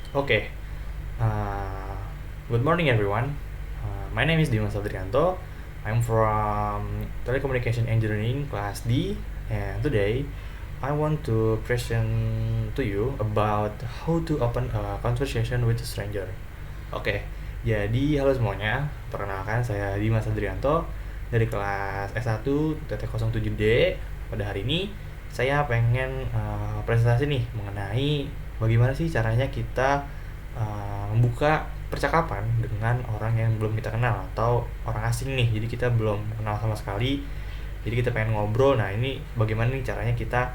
Okay. Uh, Good morning, everyone. My name is Dimas Adrianto. I'm from Telecommunication Engineering Class D, and today I want to present to you about how to open a conversation with a stranger. Oke, jadi halo semuanya. Perkenalkan saya Dimas Adrianto dari kelas S1 TT07D. Pada hari ini saya pengen presentasi nih mengenai bagaimana sih caranya kita membuka percakapan dengan orang yang belum kita kenal atau orang asing nih. Jadi kita belum kenal sama sekali. Jadi kita pengen ngobrol. Nah, ini bagaimana nih caranya kita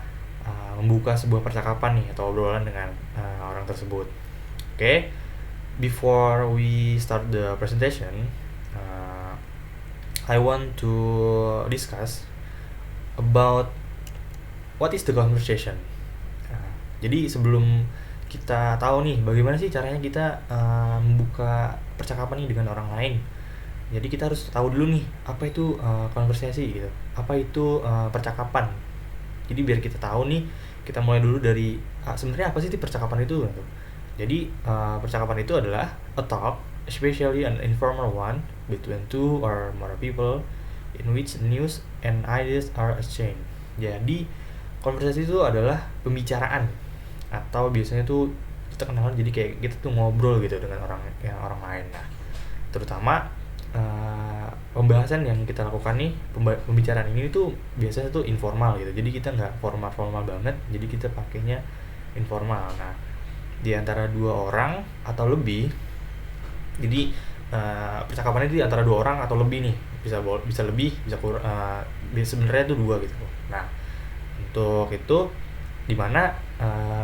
membuka sebuah percakapan nih atau obrolan dengan orang tersebut. Oke. Before we start the presentation, I want to discuss about what is the conversation. Jadi sebelum kita tahu nih bagaimana sih caranya kita membuka percakapan nih dengan orang lain. Jadi kita harus tahu dulu nih apa itu konversasi gitu. Apa itu percakapan. Jadi biar kita tahu nih, kita mulai dulu dari sebenarnya apa sih percakapan itu gitu. Jadi percakapan itu adalah a talk, especially an informal one between two or more people in which news and ideas are exchanged. Jadi konversasi itu adalah pembicaraan atau biasanya tuh kita kenalan, jadi kayak kita tuh ngobrol gitu dengan orang lain. Nah, terutama pembahasan yang kita lakukan nih, pembicaraan ini tuh biasanya tuh informal gitu. Jadi kita nggak formal banget, jadi kita pakainya informal. Nah, di antara dua orang atau lebih, jadi percakapannya di antara dua orang atau lebih nih, bisa lebih, bisa kurang, sebenarnya itu dua gitu. Nah, untuk itu dimana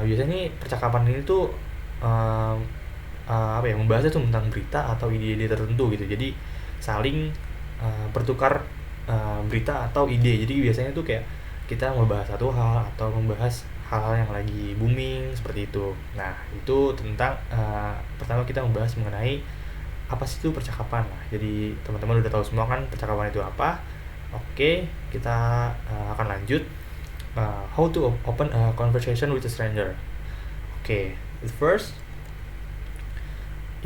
biasanya nih percakapan ini tuh membahasnya tuh tentang berita atau ide-ide tertentu gitu. Jadi saling bertukar berita atau ide. Jadi biasanya tuh kayak kita membahas satu hal atau membahas hal-hal yang lagi booming seperti itu. Nah, itu tentang pertama kita membahas mengenai apa sih itu percakapan. Nah, jadi teman-teman udah tahu semua kan percakapan itu apa. Oke, kita akan lanjut. How to open a conversation with a stranger. Okay, the first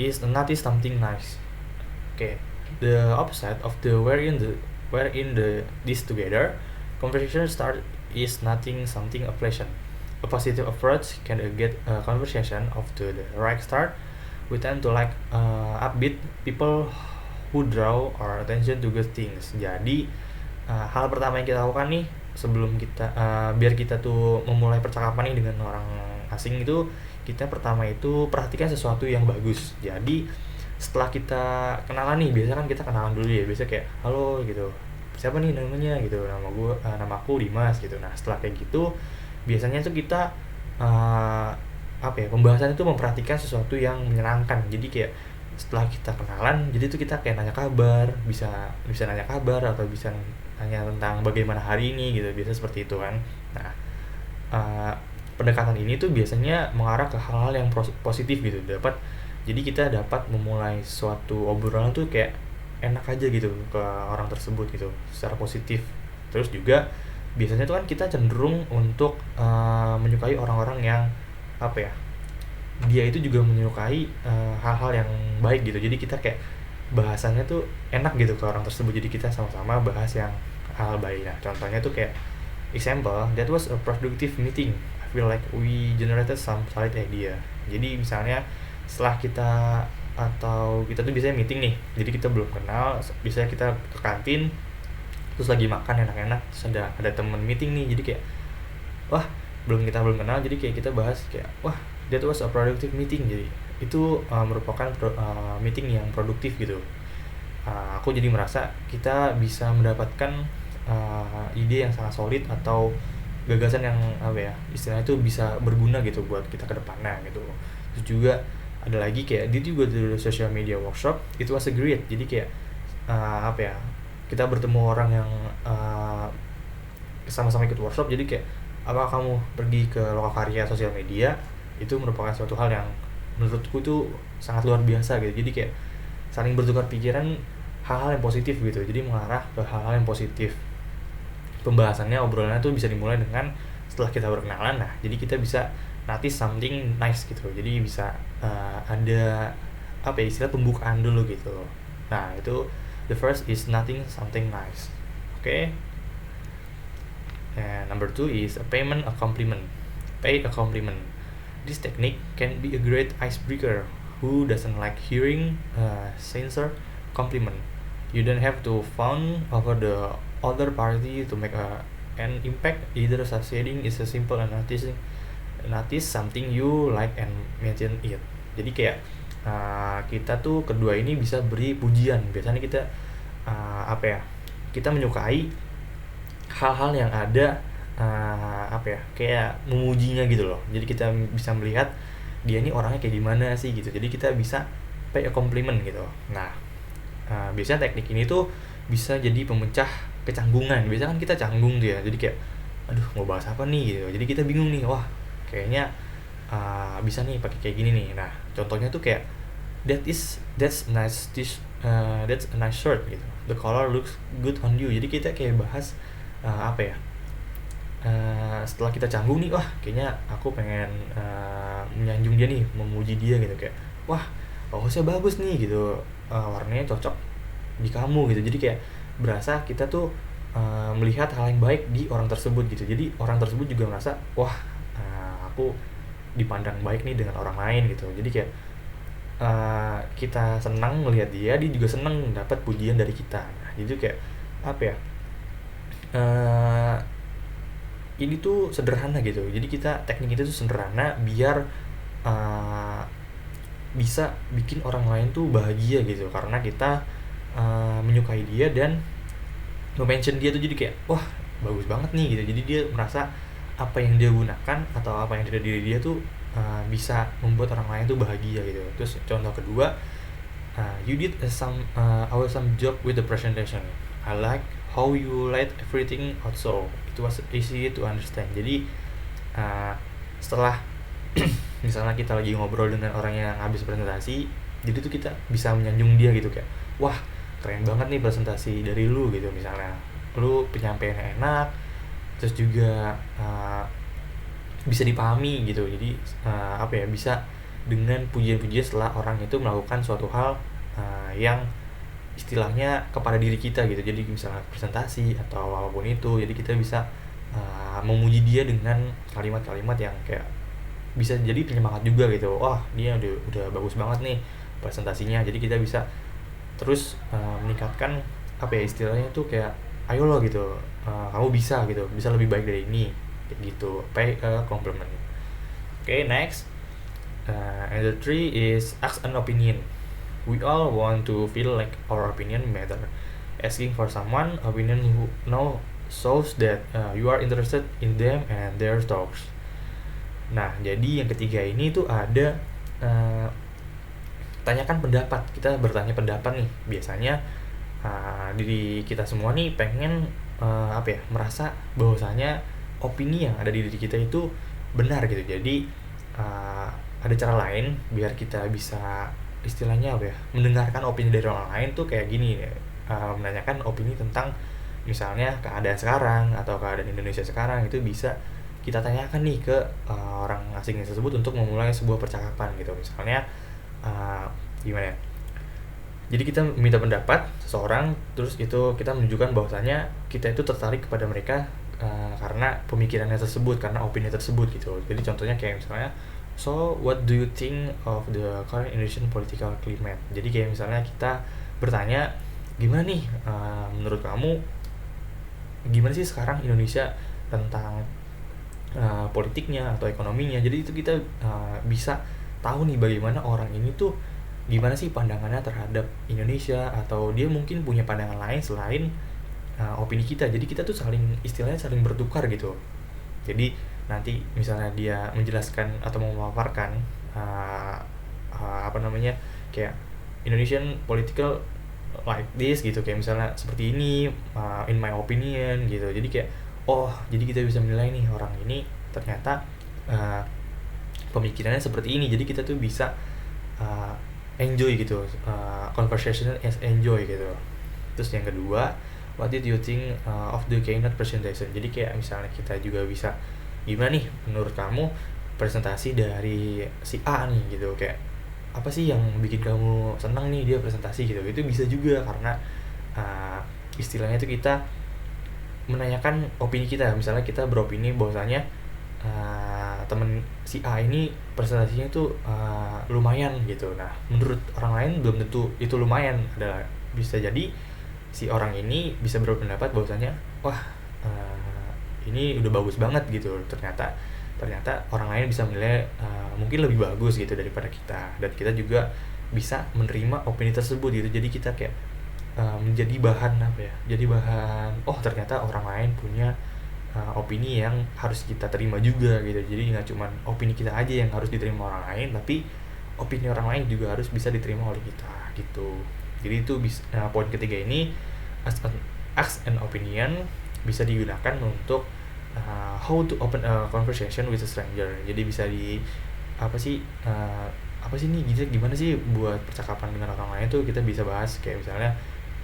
is notice something nice. Okay, the opposite of the we're in this together. Conversation start is nothing something a pleasant. A positive approach can get a conversation off to the right start. We tend to like upbeat people who draw our attention to good things. Jadi hal pertama yang kita lakukan nih sebelum kita biar kita tuh memulai percakapan nih dengan orang asing itu, kita pertama itu perhatikan sesuatu yang bagus. Jadi setelah kita kenalan nih, biasanya kan kita kenalan dulu ya, biasa kayak halo gitu, siapa nih namanya gitu, nama aku Dimas gitu. Nah, setelah kayak gitu biasanya tuh kita pembahasan itu memperhatikan sesuatu yang menyenangkan. Jadi kayak setelah kita kenalan, jadi tuh kita kayak nanya kabar, bisa nanya kabar atau bisa nanya tentang bagaimana hari ini gitu, biasa seperti itu kan. Nah, pendekatan ini tuh biasanya mengarah ke hal-hal yang positif gitu. Jadi kita dapat memulai suatu obrolan tuh kayak enak aja gitu ke orang tersebut gitu, secara positif. Terus juga biasanya tuh kan kita cenderung untuk menyukai orang-orang yang dia itu juga menyukai hal-hal yang baik gitu. Jadi kita kayak bahasanya tuh enak gitu ke orang tersebut, jadi kita sama-sama bahas yang hal baik. Nah, contohnya tuh kayak example, that was a productive meeting. I feel like we generated some solid idea. Jadi misalnya setelah kita tuh biasanya meeting nih, jadi kita belum kenal, biasanya kita ke kantin terus lagi makan enak-enak, terus ada temen meeting nih, jadi kayak wah, belum kenal, jadi kayak kita bahas kayak wah, that was a productive meeting. Jadi itu merupakan meeting yang produktif gitu. Aku jadi merasa kita bisa mendapatkan ide yang sangat solid atau gagasan yang istilahnya itu bisa berguna gitu buat kita ke depannya gitu. Terus juga ada lagi kayak dia juga di social media workshop, itu was a great. Jadi kayak kita bertemu orang yang sama-sama ikut workshop. Jadi kayak apa kamu pergi ke Lokakarya sosial media, itu merupakan suatu hal yang menurutku tuh sangat luar biasa gitu. Jadi kayak saling bertukar pikiran hal-hal yang positif gitu, jadi mengarah ke hal-hal yang positif. Pembahasannya, obrolannya tuh bisa dimulai dengan setelah kita berkenalan. Nah, jadi kita bisa notice something nice gitu. Jadi bisa ada apa ya, istilah pembukaan dulu gitu. Nah itu the first is nothing something nice. Okay. And number 2 is a payment a compliment. Pay a compliment. This technique can be a great icebreaker. Who doesn't like hearing a sincere compliment? You don't have to fawn over the other party to make an impact. Either succeeding is as simple as notice something you like and mention it. Jadi kayak kita tuh kedua ini bisa beri pujian. Biasanya kita apa ya? Kita menyukai hal-hal yang ada apa ya, kayak memujinya gitu loh. Jadi kita bisa melihat dia ini orangnya kayak gimana sih gitu. Jadi kita bisa pay a compliment gitu. Nah biasanya teknik ini tuh bisa jadi pemecah kecanggungan. Biasanya kan kita canggung tuh ya, jadi kayak aduh mau bahas apa nih gitu. Jadi kita bingung nih, wah kayaknya bisa nih pakai kayak gini nih. Nah contohnya tuh kayak that's a nice shirt gitu, the color looks good on you. Jadi kita kayak bahas apa ya, setelah kita canggung nih, wah kayaknya aku pengen menyanjung dia nih, memuji dia gitu, kayak wah bagusnya bagus nih gitu, warnanya cocok di kamu gitu. Jadi kayak berasa kita tuh melihat hal yang baik di orang tersebut gitu. Jadi orang tersebut juga merasa wah aku dipandang baik nih dengan orang lain gitu. Jadi kayak kita senang melihat dia juga senang dapat pujian dari kita. Nah jadi kayak apa ya, ini tuh sederhana gitu. Jadi kita teknik itu tuh sederhana biar bisa bikin orang lain tuh bahagia gitu, karena kita menyukai dia dan mention dia tuh. Jadi kayak wah bagus banget nih gitu. Jadi dia merasa apa yang dia gunakan atau apa yang ada di diri dia tuh bisa membuat orang lain tuh bahagia gitu. Terus contoh kedua, you did some awesome job with the presentation. I like how you laid everything out, so it was easy to understand. Jadi setelah misalnya kita lagi ngobrol dengan orang yang habis presentasi, jadi tuh kita bisa menyanjung dia gitu, kayak wah keren banget nih presentasi dari lu gitu. Misalnya lu penyampaiannya enak, terus juga bisa dipahami gitu. Jadi apa ya, bisa dengan pujian-pujian setelah orang itu melakukan suatu hal yang istilahnya kepada diri kita gitu. Jadi misalnya presentasi atau apapun itu, jadi kita bisa memuji dia dengan kalimat-kalimat yang kayak bisa jadi penyemangat juga gitu. Wah dia udah bagus banget nih presentasinya. Jadi kita bisa terus meningkatkan apa ya, istilahnya tuh kayak ayo lo gitu, kamu bisa gitu, bisa lebih baik dari ini kayak gitu. Pay a compliment. Okay, next, and the three is ask an opinion. We all want to feel like our opinion matter. Asking for someone opinion who know shows that you are interested in them and their thoughts. Nah jadi yang ketiga ini tuh ada tanyakan pendapat. Kita bertanya pendapat nih. Biasanya diri kita semua nih pengen apa ya, merasa bahwasanya opini yang ada di diri kita itu benar gitu. Jadi ada cara lain biar kita bisa istilahnya apa ya, mendengarkan opini dari orang lain tuh kayak gini, menanyakan opini tentang misalnya keadaan sekarang atau keadaan Indonesia sekarang. Itu bisa kita tanyakan nih ke orang asing tersebut untuk memulai sebuah percakapan gitu. Misalnya gimana ya, jadi kita minta pendapat seseorang, terus itu kita menunjukkan bahwasanya kita itu tertarik kepada mereka karena pemikirannya tersebut, karena opini tersebut gitu. Jadi contohnya kayak misalnya, so what do you think of the current Indonesian political climate? Jadi kayak misalnya kita bertanya, gimana nih menurut kamu, gimana sih sekarang Indonesia tentang politiknya atau ekonominya. Jadi itu kita bisa tahu nih bagaimana orang ini tuh gimana sih pandangannya terhadap Indonesia, atau dia mungkin punya pandangan lain selain opini kita. Jadi kita tuh istilahnya saling bertukar gitu. Jadi nanti misalnya dia menjelaskan atau memaparkan apa namanya, kayak Indonesian political like this gitu, kayak misalnya seperti ini in my opinion gitu. Jadi kayak oh, jadi kita bisa menilai nih orang ini ternyata pemikirannya seperti ini. Jadi kita tuh bisa enjoy gitu, conversation as enjoy gitu. Terus yang kedua, what did you think of the keynote presentation? Jadi kayak misalnya kita juga bisa, gimana nih menurut kamu presentasi dari si A nih gitu, kayak apa sih yang bikin kamu senang nih dia presentasi gitu, itu bisa juga karena istilahnya itu kita menanyakan opini kita. Misalnya kita beropini bahwasanya temen si A ini presentasinya tuh lumayan gitu. Nah, menurut orang lain belum tentu itu lumayan. Bisa jadi si orang ini bisa berpendapat bahwasanya wah, ini udah bagus banget gitu. Ternyata orang lain bisa menilai mungkin lebih bagus gitu daripada kita, dan kita juga bisa menerima opini tersebut gitu. Jadi kita kayak menjadi bahan jadi bahan, oh ternyata orang lain punya opini yang harus kita terima juga gitu. Jadi nggak cuma opini kita aja yang harus diterima orang lain, tapi opini orang lain juga harus bisa diterima oleh kita gitu. Jadi itu poin ketiga ini, ask an opinion, bisa digunakan untuk how to open a conversation with a stranger. Jadi bisa apa sih apa sih nih gitu, gimana sih buat percakapan dengan orang lain tuh kita bisa bahas, kayak misalnya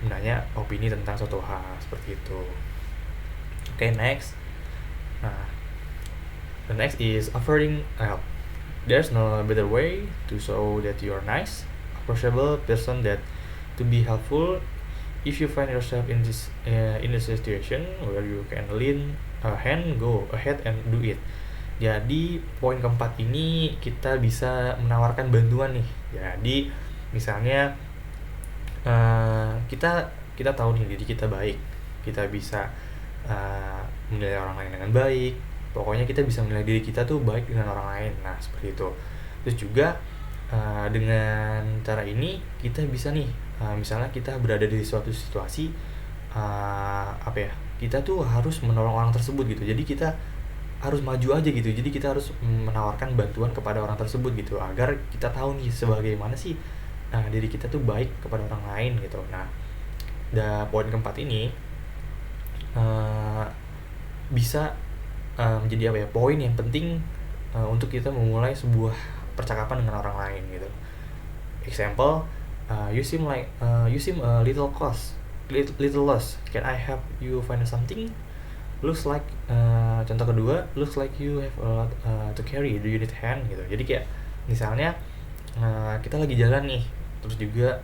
menanya opini tentang suatu hal seperti itu. Okay, next. Nah, the next is offering help. There's no better way to show that you are nice, approachable person that to be helpful. If you find yourself in a situation where you can lend a hand, go ahead and do it. Jadi poin keempat ini kita bisa menawarkan bantuan nih. Jadi misalnya kita tahu nih diri kita baik, kita bisa menilai orang lain dengan baik. Pokoknya kita bisa menilai diri kita tuh baik dengan orang lain. Nah, seperti itu. Terus juga dengan cara ini kita bisa nih, misalnya kita berada di suatu situasi kita tuh harus menolong orang tersebut gitu. Jadi kita harus maju aja gitu. Jadi kita harus menawarkan bantuan kepada orang tersebut gitu, agar kita tahu nih sebagaimana sih diri kita tuh baik kepada orang lain gitu. Nah, poin keempat ini bisa menjadi poin yang penting untuk kita memulai sebuah percakapan dengan orang lain gitu. Example, you seem a little lost. Can I help you find something? Looks like contoh kedua, looks like you have a lot to carry. Do you need hand gitu. Jadi kayak misalnya kita lagi jalan nih, terus juga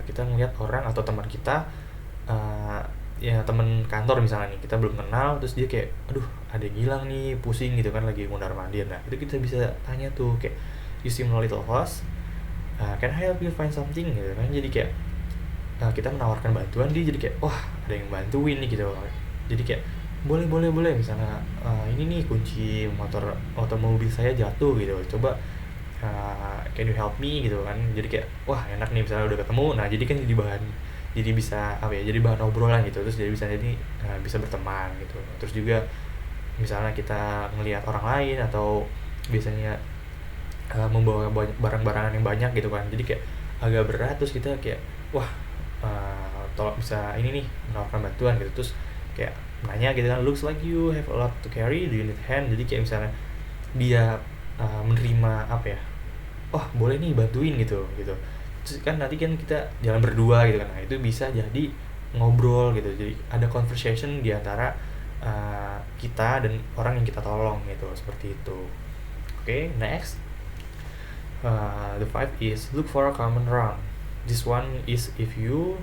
kita ngeliat orang atau teman kita, ya teman kantor misalnya nih, kita belum kenal, terus dia kayak aduh ada yang hilang nih, pusing gitu kan, lagi mondar mandir. Nah, itu kita bisa tanya tuh kayak you seem a little lost, can I help you find something gitu kan. Jadi kayak kita menawarkan bantuan, dia jadi kayak wah ada yang bantuin nih gitu. Jadi kayak boleh misalnya ini nih kunci motor atau mobil saya jatuh gitu, coba can you help me gitu kan. Jadi kayak wah enak nih misalnya udah ketemu. Nah, jadi kan jadi bisa jadi bahan obrolan gitu. Terus bisa berteman gitu. Terus juga misalnya kita ngelihat orang lain atau biasanya membawa barang-barangan yang banyak gitu kan, jadi kayak agak berat, terus kita kayak wah tolong bisa ini nih menawarkan bantuan gitu. Terus kayak nanya gitu kan, looks like you have a lot to carry, do you need hand. Jadi kayak misalnya dia menerima oh boleh nih bantuin gitu. Terus kan nanti kan kita jalan berdua gitu kan. Nah, itu bisa jadi ngobrol gitu. Jadi ada conversation di antara kita dan orang yang kita tolong gitu, seperti itu. Okay, next. The 5 is look for a common ground. This one is if you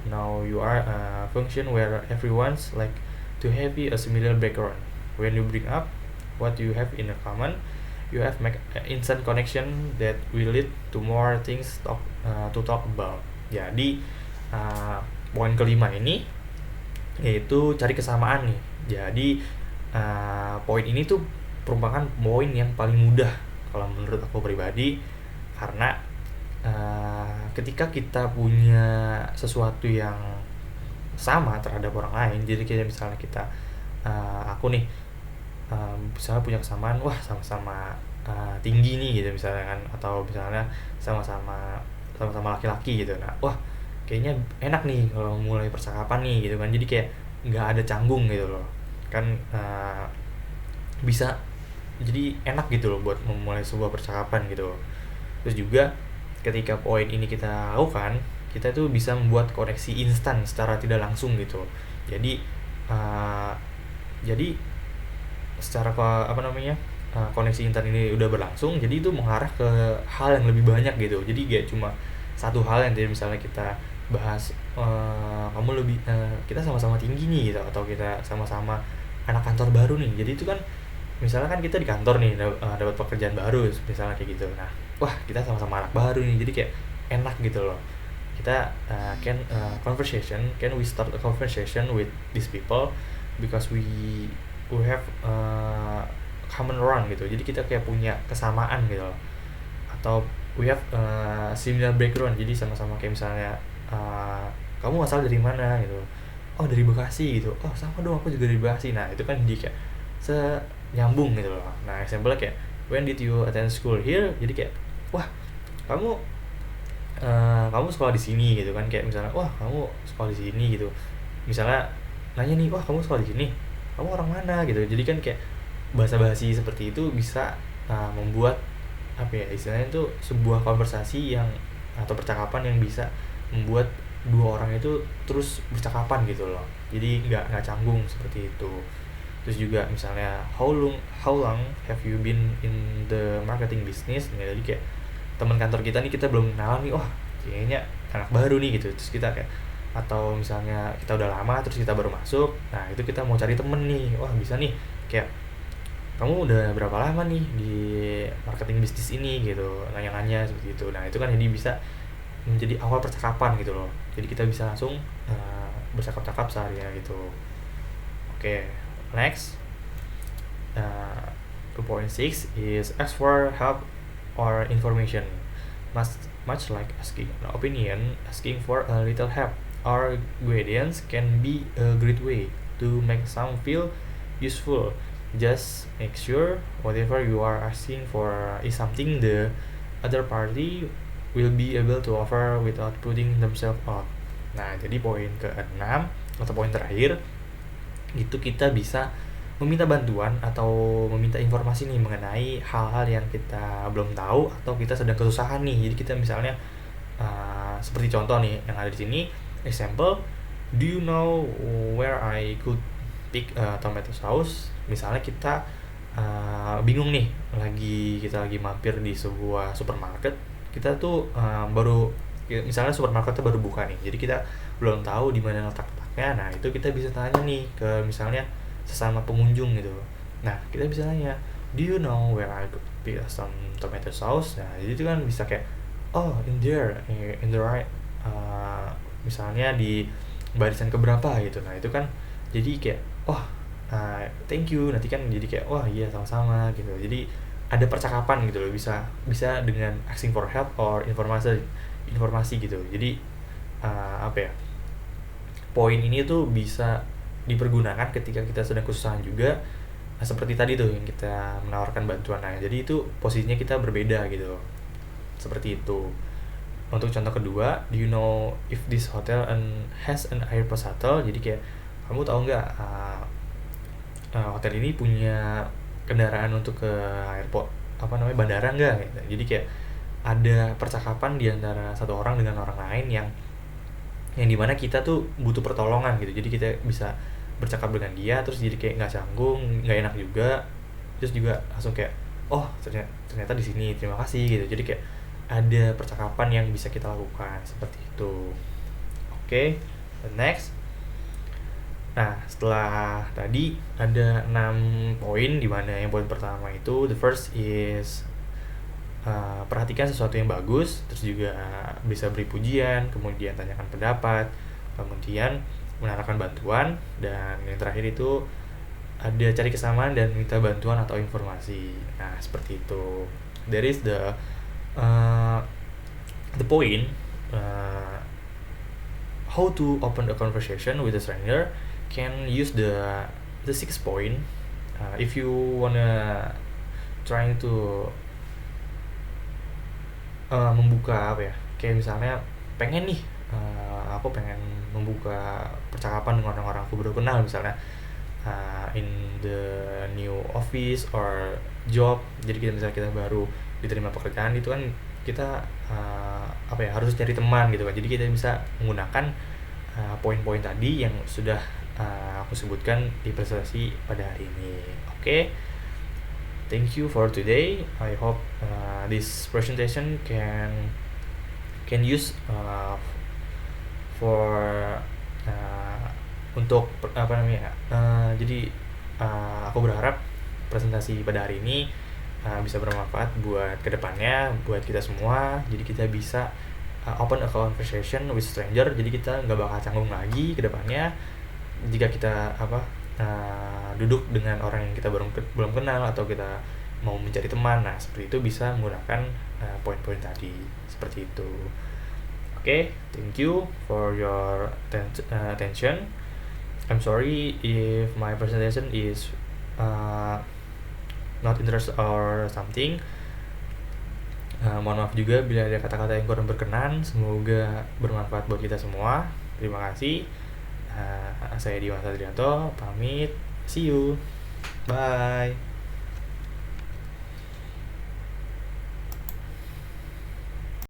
are a function where everyone's like to have a similar background. When you bring up what you have in common, you have make instant connection that will lead to more things to talk about. Jadi poin kelima ini yaitu cari kesamaan nih. Jadi poin ini tuh merupakan poin yang paling mudah kalau menurut aku pribadi, karena ketika kita punya sesuatu yang sama terhadap orang lain, jadi kayak misalnya aku nih misalnya punya kesamaan, wah sama-sama tinggi nih gitu misalnya kan, atau misalnya sama-sama laki-laki gitu. Nah, wah kayaknya enak nih kalau mulai percakapan nih gitu kan. Jadi kayak nggak ada canggung gitu loh kan, bisa jadi enak gitu loh buat memulai sebuah percakapan gitu. Terus juga ketika poin ini kita lakukan, kita tuh bisa membuat koneksi instan secara tidak langsung gitu. Jadi secara koneksi internet ini udah berlangsung, jadi itu mengarah ke hal yang lebih banyak gitu. Jadi gak cuma satu hal yang tadi misalnya kita bahas, kamu lebih, kita sama-sama tinggi nih gitu, atau kita sama-sama anak kantor baru nih. Jadi itu kan misalnya kan kita di kantor nih dapat pekerjaan baru misalnya kayak gitu. Nah, wah kita sama-sama anak baru nih, jadi kayak enak gitu loh. Kita can we start a conversation with these people because we have common ground gitu. Jadi kita kayak punya kesamaan gitu loh. Atau we have similar background, jadi sama-sama kayak misalnya, kamu asal dari mana gitu, oh dari Bekasi gitu, oh sama dong aku juga dari Bekasi. Nah itu kan jadi kayak nyambung gitu loh. Nah example kayak when did you attend school here, jadi kayak wah kamu kamu sekolah di sini gitu kan, kayak misalnya wah kamu sekolah di sini gitu. Misalnya nanya nih, wah kamu sekolah di sini, kamu orang mana gitu. Jadi kan kayak bahasa basi seperti itu bisa membuat apa ya istilahnya itu sebuah konversasi yang atau percakapan yang bisa membuat dua orang itu terus bercakapan gitu loh. Jadi nggak canggung seperti itu. Terus juga misalnya how long have you been in the marketing business, ya, jadi kayak teman kantor kita nih kita belum kenalan nih, wah kayaknya anak baru nih gitu. Terus kita kayak, atau misalnya kita udah lama terus kita baru masuk, nah itu kita mau cari temen nih, wah bisa nih kayak kamu udah berapa lama nih di marketing bisnis ini gitu, nanya-nanya seperti itu. Nah itu kan jadi bisa menjadi awal percakapan gitu loh. Jadi kita bisa langsung bercakap-cakap seharian gitu. Oke, next, 2.6 is ask for help or information. Much like asking an opinion, asking for a little help or guidance can be a great way to make some feel useful. Just make sure whatever you are asking for is something the other party will be able to offer without putting themselves out. Nah, jadi poin ke-6 atau poin terakhir itu kita bisa meminta bantuan atau meminta informasi nih mengenai hal-hal yang kita belum tahu atau kita sedang kesusahan nih. Jadi kita misalnya seperti contoh nih yang ada di sini, example, do you know where I could pick tomato sauce? Misalnya kita bingung nih, kita lagi mampir di sebuah supermarket, kita tuh misalnya supermarketnya baru buka nih, jadi kita belum tahu di mana letaknya. Nah itu kita bisa tanya nih ke misalnya sesama pengunjung gitu. Nah kita bisa tanya, do you know where I could pick some tomato sauce? Nah jadi itu kan bisa kayak, oh in there, in the right, misalnya di barisan keberapa gitu. Nah itu kan jadi kayak, oh thank you, nanti kan jadi kayak wah iya sama-sama gitu. Jadi ada percakapan gitu loh, bisa dengan asking for help or informasi gitu. Jadi apa ya, poin ini tuh bisa dipergunakan ketika kita sedang kesusahan juga. Nah, seperti tadi tuh yang kita menawarkan bantuan. Nah jadi itu posisinya kita berbeda gitu, seperti itu. Untuk contoh kedua, do you know if this hotel has an airport shuttle? Jadi kayak kamu tahu nggak hotel ini punya kendaraan untuk ke airport, bandara nggak gitu. Jadi kayak ada percakapan di antara satu orang dengan orang lain yang dimana kita tuh butuh pertolongan gitu. Jadi kita bisa bercakap dengan dia, terus jadi kayak nggak canggung, nggak enak juga, terus juga langsung kayak oh ternyata di sini, terima kasih gitu. Jadi kayak ada percakapan yang bisa kita lakukan seperti itu. Oke, the next. Nah, setelah tadi ada 6 poin, di mana yang poin pertama itu the first is perhatikan sesuatu yang bagus, terus juga bisa beri pujian, kemudian tanyakan pendapat, kemudian menawarkan bantuan, dan yang terakhir itu ada cari kesamaan dan minta bantuan atau informasi. Nah, seperti itu. There is the point, how to open a conversation with a stranger. Can use the 6 point. If you wanna trying to membuka kayak misalnya pengen nih, aku pengen membuka percakapan dengan orang-orang aku baru kenal, misalnya in the new office or job. Jadi misalnya kita baru diterima pekerjaan, itu kan kita harus cari teman gitu kan. Jadi kita bisa menggunakan poin-poin tadi yang sudah aku sebutkan di presentasi pada hari ini. Oke. Thank you for today. I hope this presentation can use for untuk apa namanya jadi aku berharap presentasi pada hari ini bisa bermanfaat buat kedepannya, buat kita semua. Jadi kita bisa open a conversation with stranger. Jadi kita nggak bakal canggung lagi kedepannya jika kita duduk dengan orang yang kita belum kenal atau kita mau mencari teman. Nah seperti itu bisa menggunakan poin-poin tadi seperti itu. Okay, thank you for your attention. I'm sorry if my presentation is not interest or something. Mohon maaf juga bila ada kata-kata yang kurang berkenan. Semoga bermanfaat buat kita semua. Terima kasih. Saya Dimas Adrianto, pamit. See you. Bye.